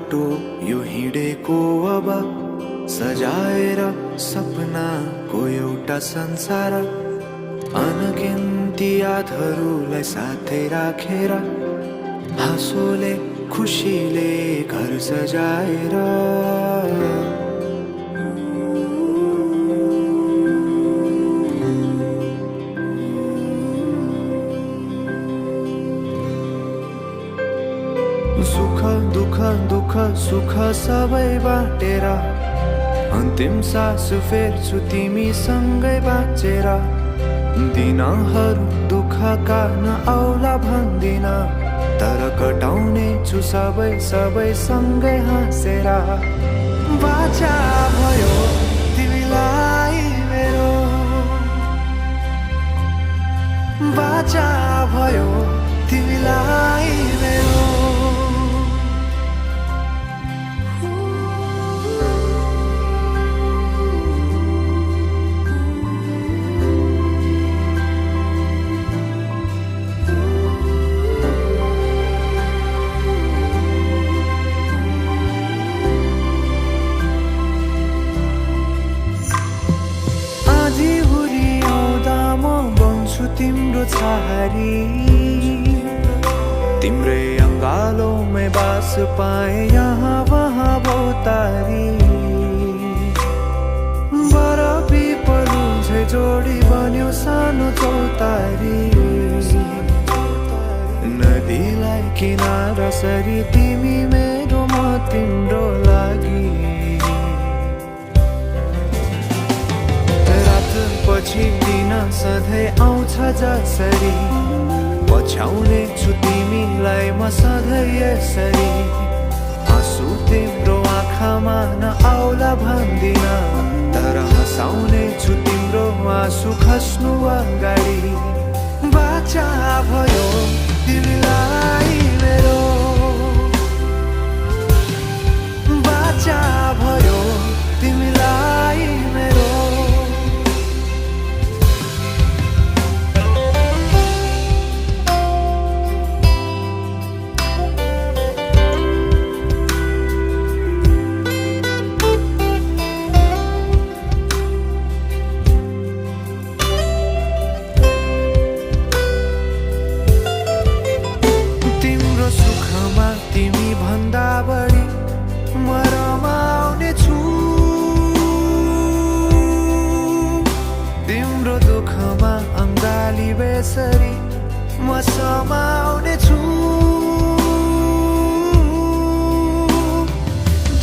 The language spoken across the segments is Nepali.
बाटो यो हिँडेको अब सजाएर सपनाको एउटा संसार अनगिन्ती यादहरूलाई साथै राखेर हाँसोले खुसीले घर सजाएर सुख दुख दुख सुख सबै बाटेर अन्तिम सास फेर्छु तिमीसँगै बाँचेर दिनहरू दुःखका नआउला भन्दिन तर कटाउने छु सबै सबै सँगै हाँसेर बाचा भयो तिमीलाई मेरो बाचा भयो तिमीलाई मेरो तिम्रो छहारी तिम्रै अङ्गालोमै बास पाए यहाँ वहाँ बहुतारी बर पिपलु झै जोडी बन्यो सानो चौतारी नदीलाई किनारा सरी तिमी मेरो म तिम्रो लागि पछि दिन सधैँ आउँछ जसरी पछ्याउने छु तिमीलाई म सधैँ यसरी आँसु तिम्रो आँखामा नआउला भन्दिन तर हँसाउने छु तिम्रो आँसु खस्नु अगाडि बाचा भयो तिमीलाई मेरो बाचा भयो तिमीलाई मेरो तिमी भन्दा बढी म रमाउने छु तिम्रो दुःखमा अङ्गाली बेसरी म समाउने छु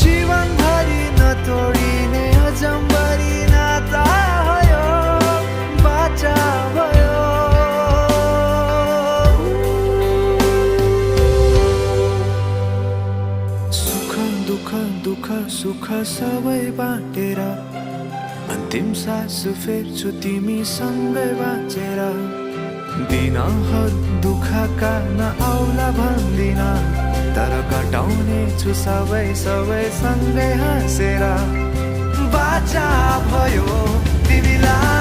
जीवनभरि नतोडिने अजम्बरी नाता भयो बाचा भयो दुःख सुख सबै बाटेर अन्तिम सास फेर्छु तिमीसँगै बाँचेर दिनहरू दुःखका नआउला भन्दिन तर कटाउने छु सबै सबै सँगै हाँसेर बाचा भयो तिमीलाई